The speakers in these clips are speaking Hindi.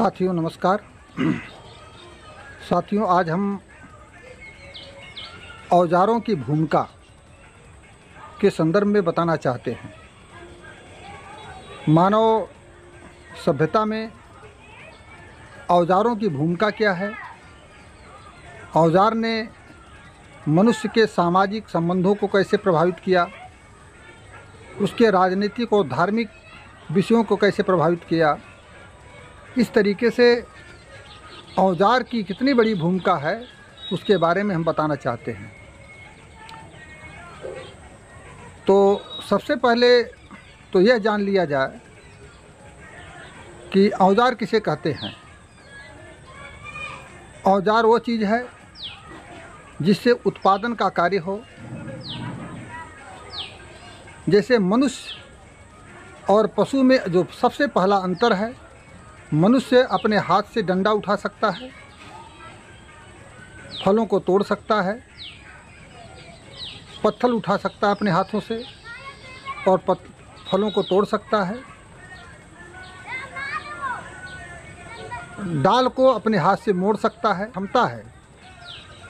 साथियों नमस्कार। साथियों, आज हम औजारों की भूमिका के संदर्भ में बताना चाहते हैं। मानव सभ्यता में औजारों की भूमिका क्या है? औजार ने मनुष्य के सामाजिक संबंधों को कैसे प्रभावित किया? उसके राजनीतिक और धार्मिक विषयों को कैसे प्रभावित किया? इस तरीके से औजार की कितनी बड़ी भूमिका है उसके बारे में हम बताना चाहते हैं। तो सबसे पहले तो यह जान लिया जाए कि औजार किसे कहते हैं। औजार वो चीज़ है जिससे उत्पादन का कार्य हो। जैसे मनुष्य और पशु में जो सबसे पहला अंतर है, मनुष्य अपने हाथ से डंडा उठा सकता है, फलों को तोड़ सकता है, पत्थर उठा सकता है अपने हाथों से और फलों को तोड़ सकता है, डाल को अपने हाथ से मोड़ सकता है, क्षमता है।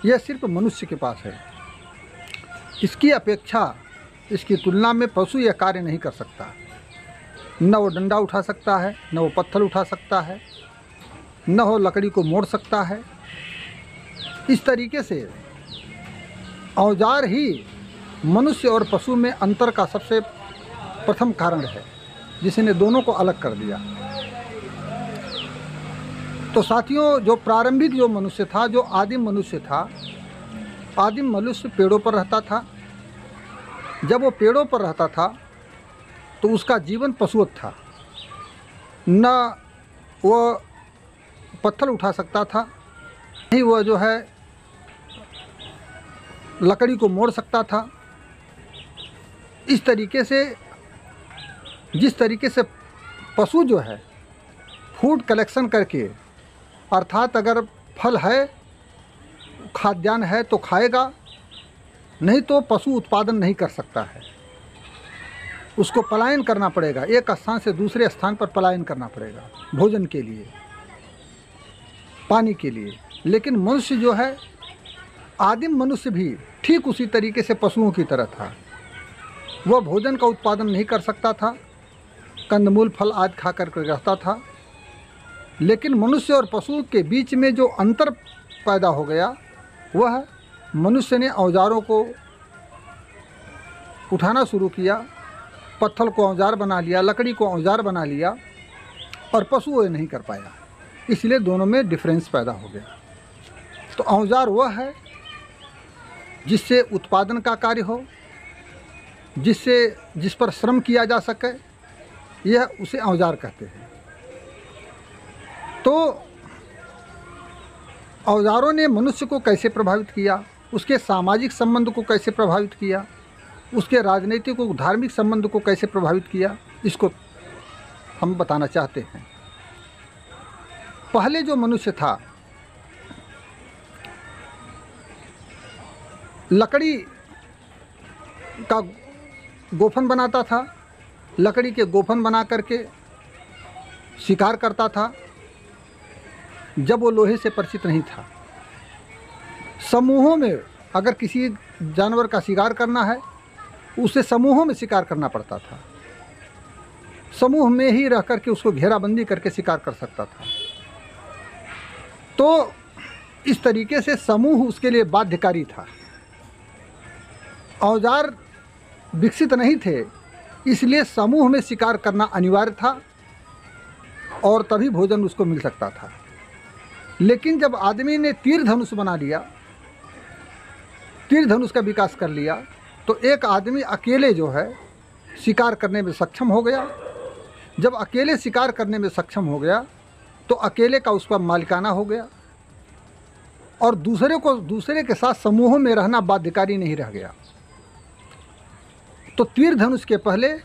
यह सिर्फ मनुष्य के पास है। इसकी अपेक्षा, इसकी तुलना में पशु यह कार्य नहीं कर सकता। न वो डंडा उठा सकता है, न वो पत्थर उठा सकता है, न वो लकड़ी को मोड़ सकता है। इस तरीके से औजार ही मनुष्य और पशु में अंतर का सबसे प्रथम कारण है, जिसने दोनों को अलग कर दिया। तो साथियों, जो प्रारंभिक जो मनुष्य था, जो आदिम मनुष्य था, आदिम मनुष्य पेड़ों पर रहता था। जब वो पेड़ों पर रहता था तो उसका जीवन पशुवत था। न वो पत्थर उठा सकता था, नहीं वो जो है लकड़ी को मोड़ सकता था। इस तरीके से, जिस तरीके से पशु जो है फूड कलेक्शन करके, अर्थात अगर फल है, खाद्यान्न है तो खाएगा, नहीं तो पशु उत्पादन नहीं कर सकता है। उसको पलायन करना पड़ेगा, एक स्थान से दूसरे स्थान पर पलायन करना पड़ेगा भोजन के लिए, पानी के लिए। लेकिन मनुष्य जो है, आदिम मनुष्य भी ठीक उसी तरीके से पशुओं की तरह था। वह भोजन का उत्पादन नहीं कर सकता था, कंदमूल फल आदि खा कर रहता था। लेकिन मनुष्य और पशु के बीच में जो अंतर पैदा हो गया, वह मनुष्य ने औजारों को उठाना शुरू किया, पत्थर को औजार बना लिया, लकड़ी को औजार बना लिया, और पशु वो नहीं कर पाया। इसलिए दोनों में डिफरेंस पैदा हो गया। तो औजार वह है जिससे उत्पादन का कार्य हो, जिस पर श्रम किया जा सके, यह उसे औजार कहते हैं। तो औजारों ने मनुष्य को कैसे प्रभावित किया, उसके सामाजिक संबंध को कैसे प्रभावित किया, उसके राजनीतिक और धार्मिक संबंध को कैसे प्रभावित किया, इसको हम बताना चाहते हैं। पहले जो मनुष्य था, लकड़ी का गोफन बनाता था, लकड़ी के गोफन बना करके शिकार करता था। जब वो लोहे से परिचित नहीं था, समूहों में अगर किसी जानवर का शिकार करना है, उसे समूहों में शिकार करना पड़ता था। समूह में ही रह करके उसको घेराबंदी करके शिकार कर सकता था। तो इस तरीके से समूह उसके लिए बाध्यकारी था। औजार विकसित नहीं थे, इसलिए समूह में शिकार करना अनिवार्य था और तभी भोजन उसको मिल सकता था। लेकिन जब आदमी ने तीर धनुष बना लिया, तीर धनुष का विकास कर लिया, तो एक आदमी अकेले जो है शिकार करने में सक्षम हो गया। जब अकेले शिकार करने में सक्षम हो गया तो अकेले का उसका मालिकाना हो गया और दूसरे के साथ समूहों में रहना बाध्यकारी नहीं रह गया। तो तीर धनुष के पहले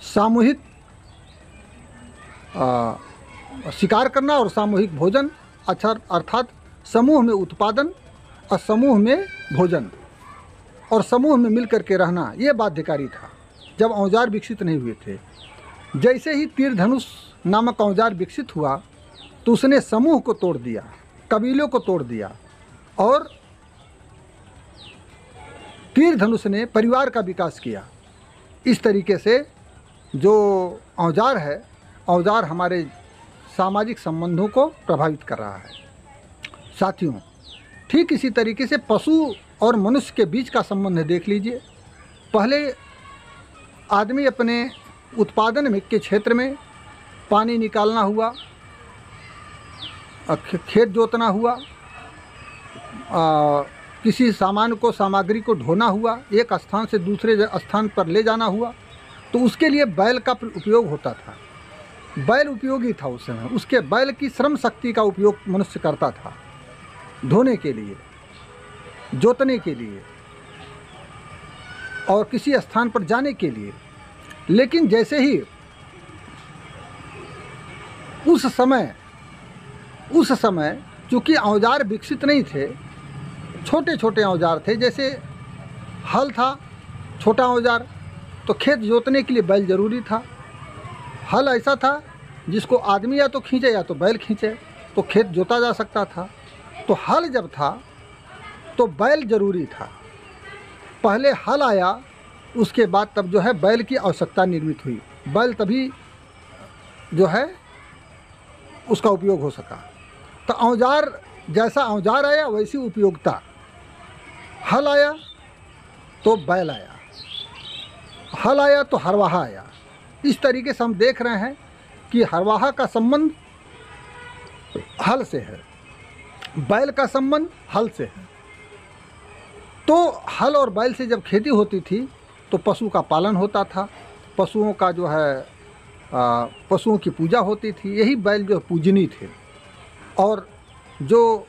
सामूहिक शिकार करना और सामूहिक भोजन, अर्थात समूह में उत्पादन और समूह में भोजन और समूह में मिल करके रहना, ये बाध्यकारी था जब औजार विकसित नहीं हुए थे। जैसे ही तीर धनुष नामक औजार विकसित हुआ तो उसने समूह को तोड़ दिया, कबीलों को तोड़ दिया, और तीर धनुष ने परिवार का विकास किया। इस तरीके से जो औजार है, औजार हमारे सामाजिक संबंधों को प्रभावित कर रहा है। साथियों, ठीक इसी तरीके से पशु और मनुष्य के बीच का संबंध देख लीजिए। पहले आदमी अपने उत्पादन में के क्षेत्र में पानी निकालना हुआ, खेत जोतना हुआ, किसी सामग्री को ढोना हुआ, एक स्थान से दूसरे स्थान पर ले जाना हुआ, तो उसके लिए बैल का उपयोग होता था। बैल उपयोगी था उस समय। उसके बैल की श्रम शक्ति का उपयोग मनुष्य करता था, ढोने के लिए, जोतने के लिए और किसी स्थान पर जाने के लिए। लेकिन जैसे ही उस समय चूँकि औजार विकसित नहीं थे, छोटे छोटे औजार थे, जैसे हल था छोटा औजार, तो खेत जोतने के लिए बैल ज़रूरी था। हल ऐसा था जिसको आदमी या तो खींचे या तो बैल खींचे, तो खेत जोता जा सकता था। तो हल जब था तो बैल ज़रूरी था। पहले हल आया, उसके बाद तब जो है बैल की आवश्यकता निर्मित हुई। बैल तभी जो है उसका उपयोग हो सका। तो औजार, जैसा औजार आया वैसी उपयोगिता। हल आया तो बैल आया, हल आया तो हरवाहा आया। इस तरीके से हम देख रहे हैं कि हरवाहा का संबंध हल से है, बैल का संबंध हल से है। तो हल और बैल से जब खेती होती थी तो पशु का पालन होता था, पशुओं का जो है पशुओं की पूजा होती थी। यही बैल जो पूजनीय थे। और जो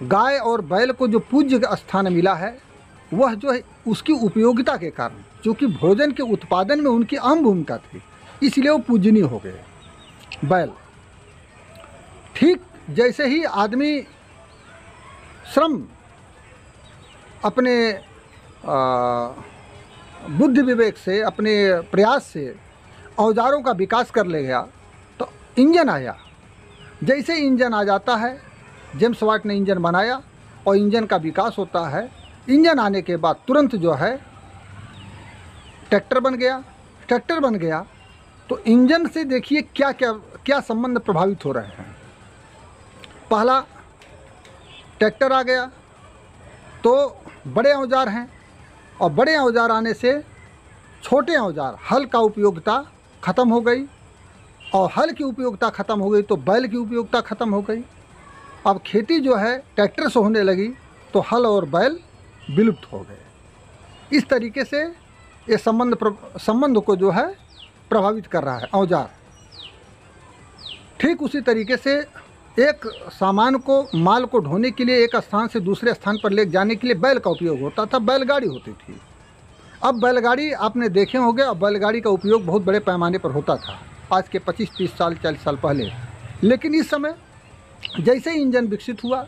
गाय और बैल को जो पूज्य स्थान मिला है, वह जो है उसकी उपयोगिता के कारण, क्योंकि भोजन के उत्पादन में उनकी अहम भूमिका थी, इसलिए वो पूजनीय हो गए बैल। ठीक जैसे ही आदमी श्रम अपने बुद्धि विवेक से, अपने प्रयास से औजारों का विकास कर ले गया, तो इंजन आया। जैसे इंजन आ जाता है, जेम्स वाट ने इंजन बनाया और इंजन का विकास होता है। इंजन आने के बाद तुरंत जो है ट्रैक्टर बन गया। ट्रैक्टर बन गया तो इंजन से देखिए क्या क्या क्या संबंध प्रभावित हो रहे हैं। पहला, ट्रैक्टर आ गया तो बड़े औजार हैं, और बड़े औजार आने से छोटे औजार, हल का उपयोगिता ख़त्म हो गई, और हल की उपयोगिता ख़त्म हो गई तो बैल की उपयोगिता ख़त्म हो गई। अब खेती जो है ट्रैक्टर से होने लगी तो हल और बैल विलुप्त हो गए। इस तरीके से ये संबंध को जो है प्रभावित कर रहा है औजार। ठीक उसी तरीके से एक सामान को, माल को ढोने के लिए एक स्थान से दूसरे स्थान पर ले जाने के लिए बैल का उपयोग होता था, बैलगाड़ी होती थी। अब बैलगाड़ी आपने देखे होंगे, अब बैलगाड़ी का उपयोग बहुत बड़े पैमाने पर होता था, आज के 25-30 साल 40 साल पहले। लेकिन इस समय जैसे ही इंजन विकसित हुआ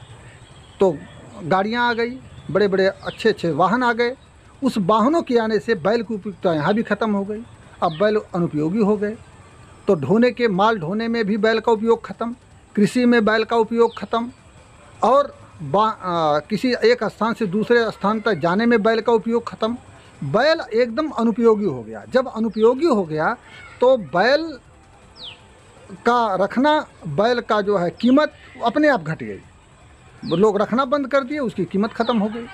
तो गाड़ियाँ आ गई, बड़े बड़े अच्छे अच्छे वाहन आ गए। उस वाहनों के आने से बैल की उपयोगिता यहाँ भी ख़त्म हो गई। अब बैल अनुपयोगी हो गए। तो ढोने के, माल ढोने में भी बैल का उपयोग ख़त्म, कृषि में बैल का उपयोग ख़त्म, और किसी एक स्थान से दूसरे स्थान तक जाने में बैल का उपयोग ख़त्म। बैल एकदम अनुपयोगी हो गया। जब अनुपयोगी हो गया तो बैल का रखना, बैल का जो है कीमत अपने आप घट गई। लोग रखना बंद कर दिए, उसकी कीमत ख़त्म हो गई।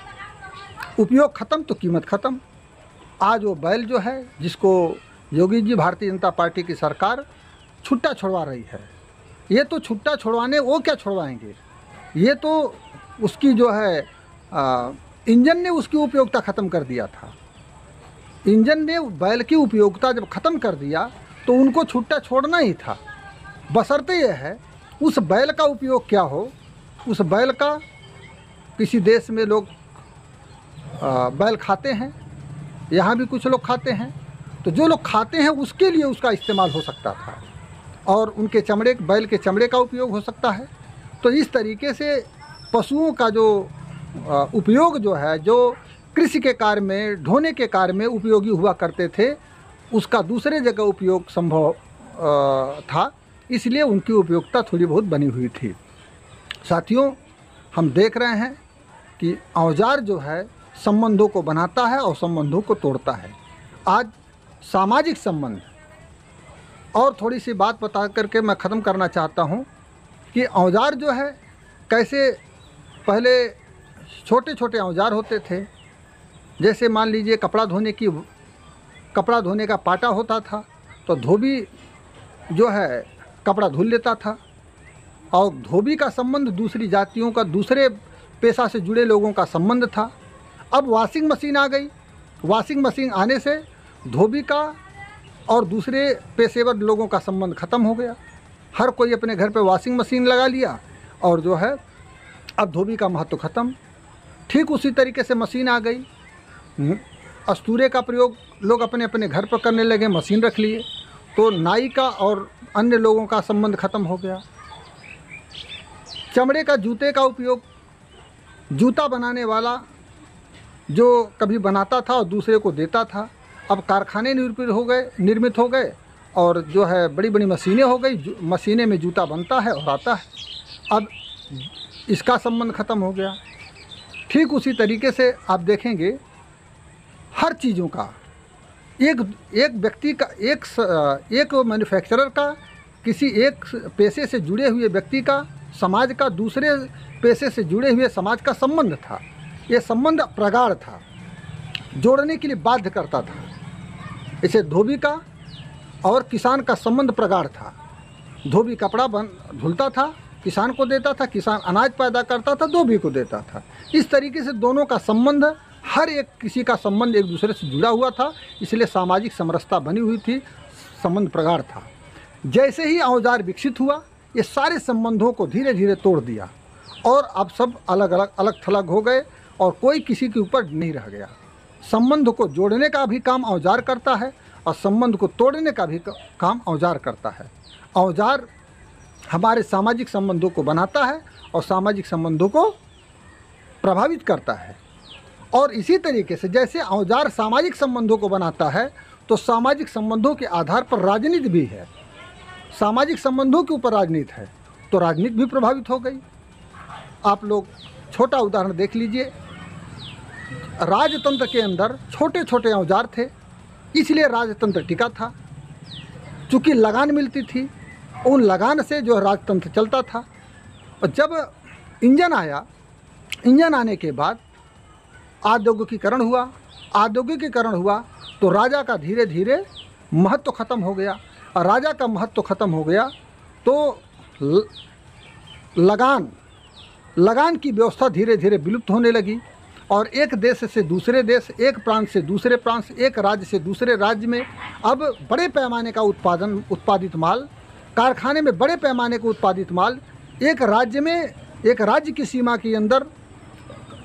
उपयोग ख़त्म तो कीमत ख़त्म। आज वो बैल जो है, जिसको योगी जी, भारतीय जनता पार्टी की सरकार छुट्टा छुड़वा रही है, ये तो छुट्टा छुड़वाने वो क्या छुड़वाएंगे, ये तो उसकी जो है इंजन ने उसकी उपयोगिता ख़त्म कर दिया था। इंजन ने बैल की उपयोगिता जब ख़त्म कर दिया तो उनको छुट्टा छोड़ना ही था। बशर्ते यह है उस बैल का उपयोग क्या हो। उस बैल का किसी देश में लोग बैल खाते हैं, यहाँ भी कुछ लोग खाते हैं, तो जो लोग खाते हैं उसके लिए उसका इस्तेमाल हो सकता था, और उनके चमड़े, बैल के चमड़े का उपयोग हो सकता है। तो इस तरीके से पशुओं का जो उपयोग जो है, जो कृषि के कार्य में, ढोने के कार्य में उपयोगी हुआ करते थे, उसका दूसरे जगह उपयोग संभव था, इसलिए उनकी उपयोगिता थोड़ी बहुत बनी हुई थी। साथियों, हम देख रहे हैं कि औजार जो है संबंधों को बनाता है और संबंधों को तोड़ता है। आज सामाजिक संबंध और थोड़ी सी बात बता करके मैं ख़त्म करना चाहता हूँ कि औजार जो है कैसे पहले छोटे छोटे औजार होते थे। जैसे मान लीजिए कपड़ा धोने का पाटा होता था, तो धोबी जो है कपड़ा धुल लेता था, और धोबी का संबंध दूसरी जातियों का, दूसरे पेशा से जुड़े लोगों का संबंध था। अब वॉशिंग मशीन आ गई। वॉशिंग मशीन आने से धोबी का और दूसरे पेशेवर लोगों का संबंध ख़त्म हो गया। हर कोई अपने घर पे वॉशिंग मशीन लगा लिया और जो है अब धोबी का महत्व ख़त्म। ठीक उसी तरीके से मशीन आ गई। अस्तूरे का प्रयोग लोग अपने अपने घर पर करने लगे, मशीन रख लिए, तो नाई का और अन्य लोगों का संबंध ख़त्म हो गया। चमड़े का जूते का उपयोग, जूता बनाने वाला जो कभी बनाता था और दूसरे को देता था, अब कारखाने निर्मित हो गए और जो है बड़ी बड़ी मशीनें हो गई। मशीनें में जूता बनता है और आता है, अब इसका संबंध ख़त्म हो गया। ठीक उसी तरीके से आप देखेंगे हर चीज़ों का एक व्यक्ति का, एक मैन्युफैक्चरर का, किसी एक पेशे से जुड़े हुए व्यक्ति का, समाज का दूसरे पेशे से जुड़े हुए समाज का संबंध था। ये संबंध प्रगाढ़ था, जोड़ने के लिए बाध्य करता था। इसे धोबी का और किसान का संबंध प्रगाढ़ था। धोबी कपड़ा धुलता था, किसान को देता था, किसान अनाज पैदा करता था, धोबी को देता था। इस तरीके से दोनों का संबंध, हर एक किसी का संबंध एक दूसरे से जुड़ा हुआ था, इसलिए सामाजिक समरसता बनी हुई थी, संबंध प्रगाढ़ था। जैसे ही औजार विकसित हुआ, ये सारे संबंधों को धीरे धीरे तोड़ दिया और अब सब अलग थलग हो गए और कोई किसी के ऊपर नहीं रह गया। संबंध को जोड़ने का भी काम औजार करता है और संबंध को तोड़ने का भी काम औजार करता है। औजार हमारे सामाजिक संबंधों को बनाता है और सामाजिक संबंधों को प्रभावित करता है। और इसी तरीके से जैसे औजार सामाजिक संबंधों को बनाता है, तो सामाजिक संबंधों के आधार पर राजनीति भी है। सामाजिक संबंधों के ऊपर राजनीति है, तो राजनीति भी प्रभावित हो गई। आप लोग छोटा उदाहरण देख लीजिए। राजतंत्र के अंदर छोटे छोटे औजार थे, इसलिए राजतंत्र टिका था। चूँकि लगान मिलती थी, उन लगान से जो राजतंत्र चलता था। और जब इंजन आया, इंजन आने के बाद औद्योगिकीकरण हुआ, तो राजा का धीरे धीरे महत्व ख़त्म हो गया। और राजा का महत्व ख़त्म हो गया तो लगान की व्यवस्था धीरे धीरे विलुप्त होने लगी। और एक देश से दूसरे देश, एक प्रांत से दूसरे प्रांत, एक राज्य से दूसरे राज्य में अब बड़े पैमाने का उत्पादित माल, कारखाने में बड़े पैमाने का उत्पादित माल एक राज्य की सीमा के अंदर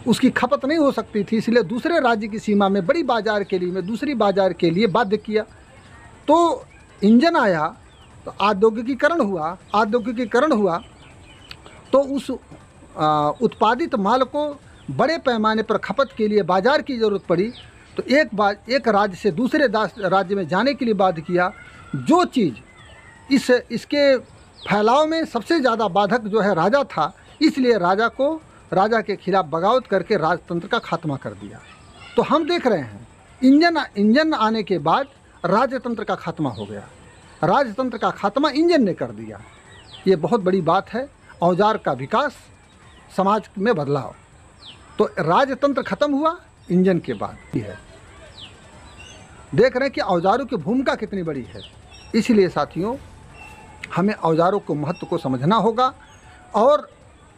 उसकी खपत नहीं हो सकती थी, इसलिए दूसरे राज्य की सीमा में दूसरी बाजार के लिए बाध्य किया। तो इंजन आया, तो औद्योगिकीकरण हुआ, तो उस उत्पादित माल को बड़े पैमाने पर खपत के लिए बाजार की ज़रूरत पड़ी। तो एक राज्य से दूसरे राज्य में जाने के लिए बाध्य किया। जो चीज़ इसके फैलाव में सबसे ज़्यादा बाधक जो है राजा था, इसलिए राजा के खिलाफ बगावत करके राजतंत्र का खात्मा कर दिया। तो हम देख रहे हैं इंजन आने के बाद राजतंत्र का खात्मा हो गया। राजतंत्र का खात्मा इंजन ने कर दिया। ये बहुत बड़ी बात है। औजार का विकास, समाज में बदलाव, तो राजतंत्र खत्म हुआ इंजन के बाद ही है। देख रहे हैं कि औजारों की भूमिका कितनी बड़ी है। इसलिए साथियों, हमें औजारों को महत्व को समझना होगा। और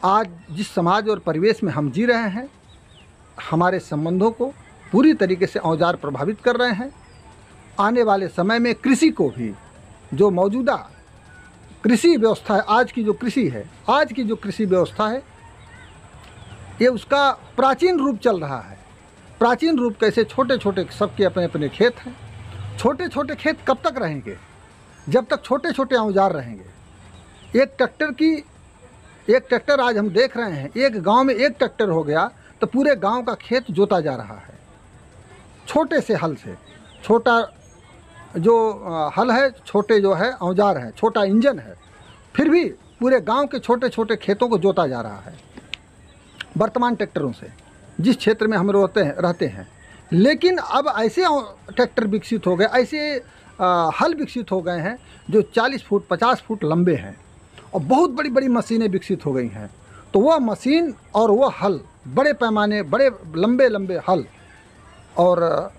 आज जिस समाज और परिवेश में हम जी रहे हैं, हमारे संबंधों को पूरी तरीके से औजार प्रभावित कर रहे हैं। आने वाले समय में कृषि को भी, जो मौजूदा कृषि व्यवस्था है, आज की जो कृषि व्यवस्था है, ये उसका प्राचीन रूप चल रहा है। प्राचीन रूप कैसे? छोटे छोटे सबके अपने अपने खेत हैं। छोटे छोटे खेत कब तक रहेंगे? जब तक छोटे छोटे औजार रहेंगे। एक ट्रैक्टर आज हम देख रहे हैं, एक गांव में एक ट्रैक्टर हो गया तो पूरे गांव का खेत जोता जा रहा है, छोटे से हल से। छोटा जो हल है, छोटे जो है औजार हैं, छोटा इंजन है, फिर भी पूरे गांव के छोटे छोटे खेतों को जोता जा रहा है वर्तमान ट्रैक्टरों से, जिस क्षेत्र में हम रहते हैं। लेकिन अब ऐसे ट्रैक्टर विकसित हो गए, ऐसे हल विकसित हो गए हैं जो 40 फुट 50 फुट लंबे हैं, और बहुत बड़ी बड़ी मशीनें विकसित हो गई हैं। तो वह मशीन और वह हल, बड़े पैमाने, बड़े लंबे लंबे हल और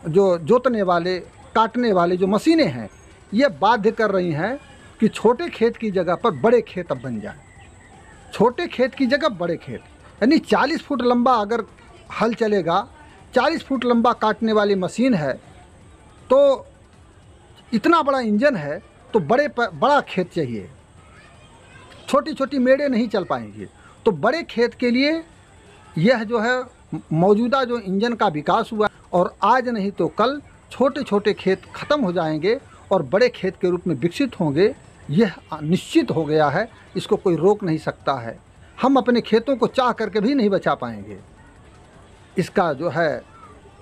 जो जोतने वाले, काटने वाले जो मशीनें हैं, ये बाध्य कर रही हैं कि छोटे खेत की जगह पर बड़े खेत अब बन जाए। छोटे खेत की जगह बड़े खेत, यानी 40 फुट लंबा अगर हल चलेगा, 40 फुट लंबा काटने वाली मशीन है, तो इतना बड़ा इंजन है, तो बड़ा खेत चाहिए। छोटी छोटी मेड़े नहीं चल पाएंगी। तो बड़े खेत के लिए यह जो है मौजूदा जो इंजन का विकास हुआ, और आज नहीं तो कल छोटे छोटे खेत ख़त्म हो जाएंगे और बड़े खेत के रूप में विकसित होंगे। यह निश्चित हो गया है, इसको कोई रोक नहीं सकता है। हम अपने खेतों को चाह करके भी नहीं बचा पाएंगे। इसका जो है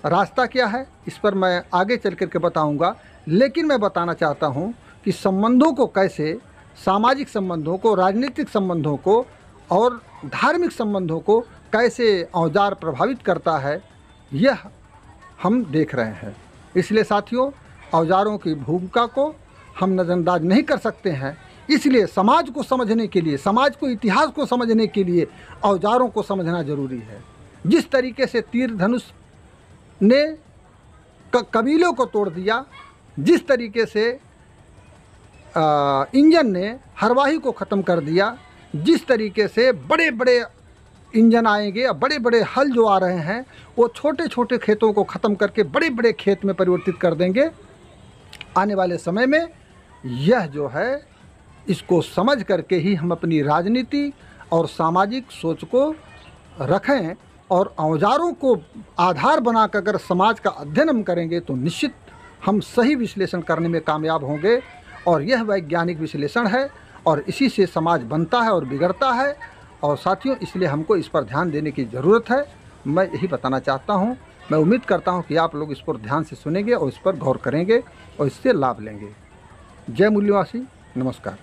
रास्ता क्या है, इस पर मैं आगे चल कर के बताऊँगा। लेकिन मैं बताना चाहता हूँ कि संबंधों को कैसे, सामाजिक संबंधों को, राजनीतिक संबंधों को और धार्मिक संबंधों को कैसे औजार प्रभावित करता है, यह हम देख रहे हैं। इसलिए साथियों, औजारों की भूमिका को हम नज़रअंदाज नहीं कर सकते हैं। इसलिए समाज को समझने के लिए, समाज को, इतिहास को समझने के लिए औजारों को समझना ज़रूरी है। जिस तरीके से तीर धनुष ने कबीलों को तोड़ दिया, जिस तरीके से इंजन ने हरवाही को ख़त्म कर दिया, जिस तरीके से बड़े बड़े इंजन आएंगे और बड़े बड़े हल जो आ रहे हैं, वो छोटे छोटे खेतों को ख़त्म करके बड़े बड़े खेत में परिवर्तित कर देंगे आने वाले समय में। यह जो है, इसको समझ करके ही हम अपनी राजनीति और सामाजिक सोच को रखें, और औजारों को आधार बनाकर अगर समाज का अध्ययन हम करेंगे तो निश्चित हम सही विश्लेषण करने में कामयाब होंगे। और यह वैज्ञानिक विश्लेषण है, और इसी से समाज बनता है और बिगड़ता है। और साथियों, इसलिए हमको इस पर ध्यान देने की ज़रूरत है। मैं यही बताना चाहता हूँ। मैं उम्मीद करता हूँ कि आप लोग इस पर ध्यान से सुनेंगे और इस पर गौर करेंगे और इससे लाभ लेंगे। जय मूल्यवासी, नमस्कार।